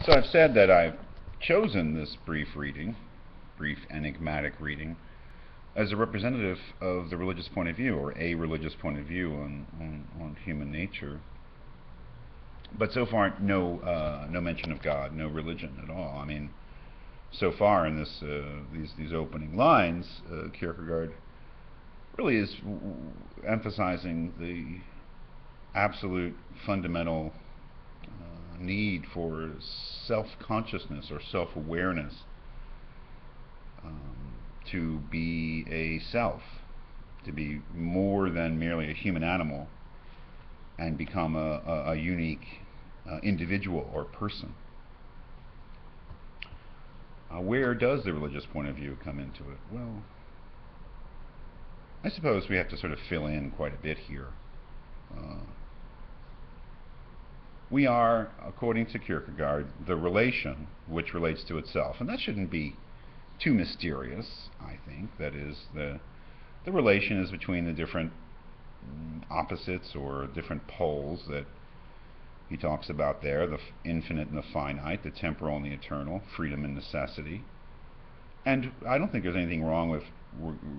So I've said that I've chosen this brief enigmatic reading, as a representative of the religious point of view, or a religious point of view on human nature. But so far, no mention of God, no religion at all. I mean, so far in these opening lines, Kierkegaard really is emphasizing the absolute fundamental need for self-consciousness or self-awareness, to be a self, to be more than merely a human animal, and become a unique individual or person. Where does the religious point of view come into it? Well, I suppose we have to sort of fill in quite a bit here. We are, according to Kierkegaard, the relation which relates to itself. And that shouldn't be too mysterious, I think. That is, the relation is between the different opposites or different poles that he talks about there, the infinite and the finite, the temporal and the eternal, freedom and necessity. And I don't think there's anything wrong with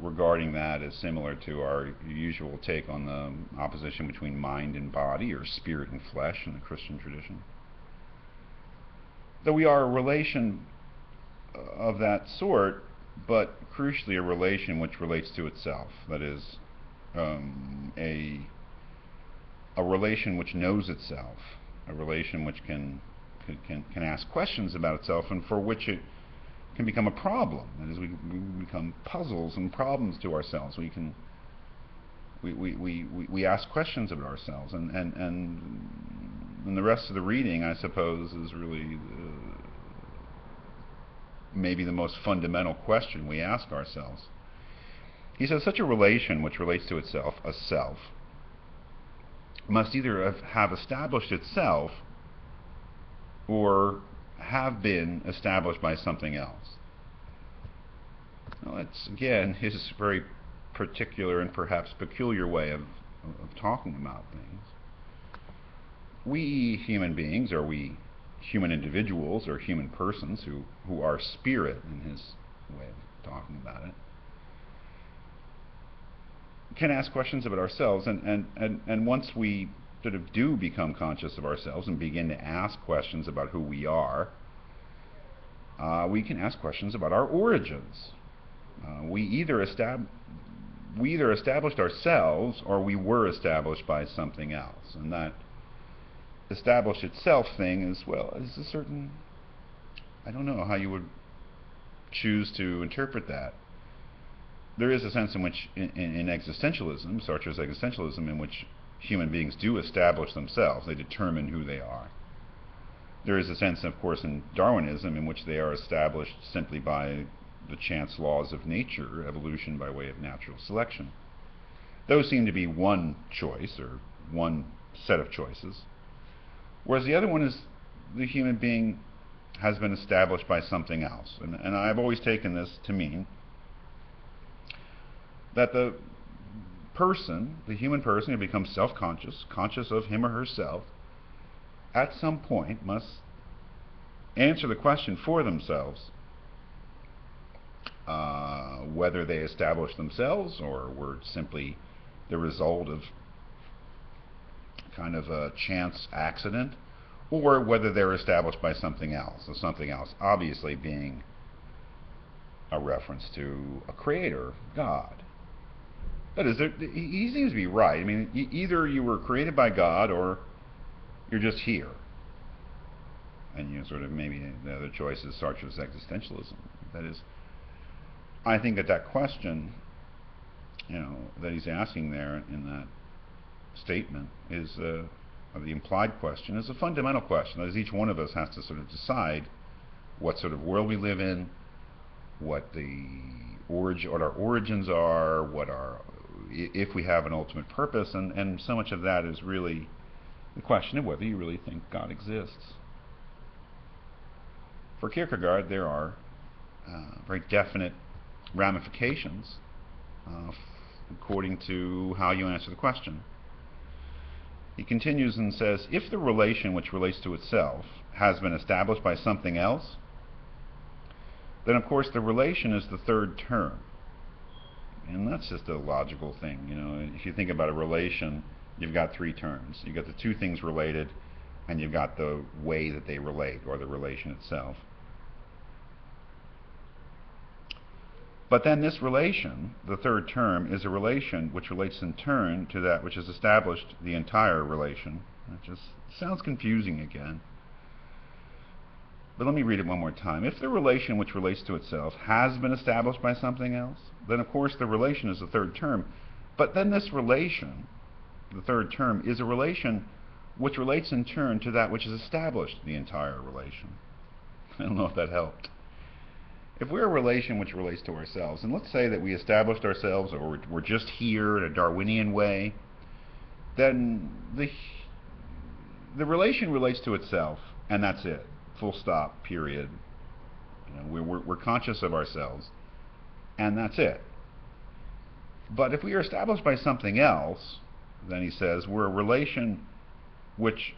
regarding that as similar to our usual take on the opposition between mind and body, or spirit and flesh, in the Christian tradition. Though we are a relation of that sort, but crucially a relation which relates to itself. That is, a relation which knows itself, a relation which can ask questions about itself, and for which it can become a problem. That is, we become puzzles and problems to ourselves. We ask questions about ourselves, and the rest of the reading, I suppose, is really maybe the most fundamental question we ask ourselves. He says, such a relation which relates to itself, a self, must either have established itself or have been established by something else. Well, that's, again, his very particular and perhaps peculiar way of talking about things. We human beings, or we human individuals, or human persons who are spirit, in his way of talking about it, can ask questions about ourselves, and once we sort of do become conscious of ourselves and begin to ask questions about who we are, we can ask questions about our origins. We either established ourselves, or we were established by something else. And that established itself thing is a certain, I don't know how you would choose to interpret that. There is a sense in which, in existentialism, Sartre's existentialism, in which human beings do establish themselves. They determine who they are. There is a sense, of course, in Darwinism, in which they are established simply by the chance laws of nature, evolution by way of natural selection. Those seem to be one choice, or one set of choices. Whereas the other one is, the human being has been established by something else. And I've always taken this to mean that the person, the human person who becomes self-conscious, conscious of him or herself, at some point must answer the question for themselves, whether they established themselves or were simply the result of kind of a chance accident, or whether they're established by something else. So something else obviously being a reference to a creator, God. That is, he seems to be right. I mean, either you were created by God, or you're just here. And sort of maybe the other choice is Sartre's existentialism. That is, I think that question, that he's asking there in that statement is, the implied question, is a fundamental question. That is, each one of us has to sort of decide what sort of world we live in, what our origins are, if we have an ultimate purpose, and so much of that is really the question of whether you really think God exists. For Kierkegaard, there are very definite ramifications according to how you answer the question. He continues and says, if the relation which relates to itself has been established by something else, then of course the relation is the third term. And that's just a logical thing. You know, if you think about a relation, you've got three terms. You've got the two things related, and you've got the way that they relate, or the relation itself. But then this relation, the third term, is a relation which relates in turn to that which has established the entire relation. It just sounds confusing again. But let me read it one more time. If the relation which relates to itself has been established by something else, then of course the relation is the third term. But then this relation, the third term, is a relation which relates in turn to that which has established the entire relation. I don't know if that helped. If we're a relation which relates to ourselves, and let's say that we established ourselves, or we're just here in a Darwinian way, then the relation relates to itself, and that's it. Full stop, period. You know, we're conscious of ourselves, and that's it. But if we are established by something else, then he says we're a relation which,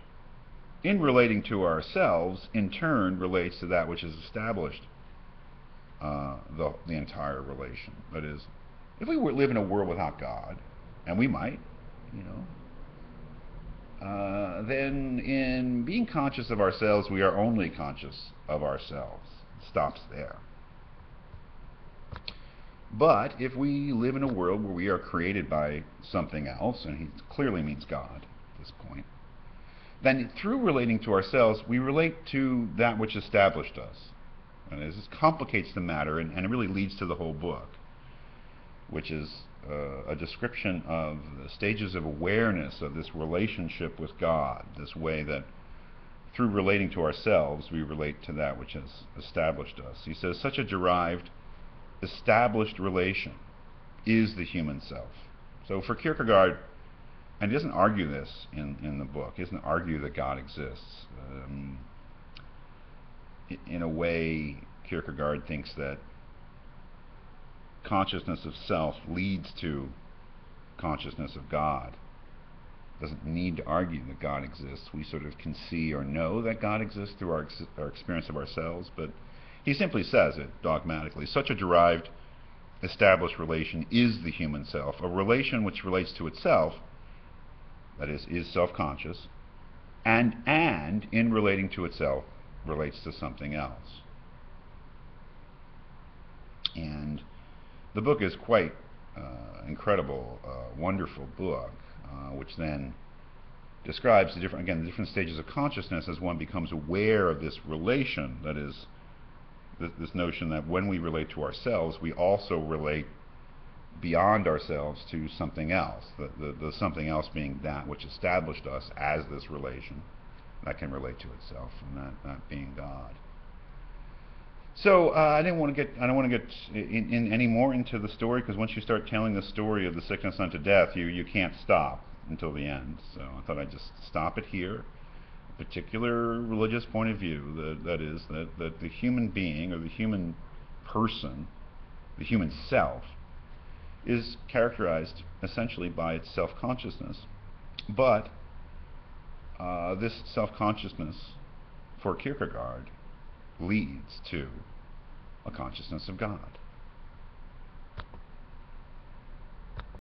in relating to ourselves, in turn relates to that which is established the entire relation. That is, if we live in a world without God, and we might, you know, then in being conscious of ourselves, we are only conscious of ourselves. It stops there. But if we live in a world where we are created by something else, and he clearly means God at this point, then through relating to ourselves, we relate to that which established us. And this complicates the matter, and it really leads to the whole book, which is a description of the stages of awareness of this relationship with God, this way that through relating to ourselves, we relate to that which has established us. He says, such a derived, established relation is the human self. So for Kierkegaard, and he doesn't argue this in the book, he doesn't argue that God exists. In a way, Kierkegaard thinks that consciousness of self leads to consciousness of God. Doesn't need to argue that God exists. We sort of can see or know that God exists through our experience of ourselves, but he simply says it dogmatically. Such a derived, established relation is the human self, a relation which relates to itself, that is self-conscious, and in relating to itself, relates to something else. And the book is quite incredible, wonderful book, which then describes the different stages of consciousness as one becomes aware of this relation, that is, this notion that when we relate to ourselves, we also relate beyond ourselves to something else, the something else being that which established us as this relation that can relate to itself, and that being God. So I don't want to get in any more into the story, because once you start telling the story of the sickness unto death, you can't stop until the end. So I thought I'd just stop it here. A particular religious point of view, that is that the human being, or the human person, the human self, is characterized essentially by its self-consciousness. But this self-consciousness, for Kierkegaard, leads to a consciousness of God.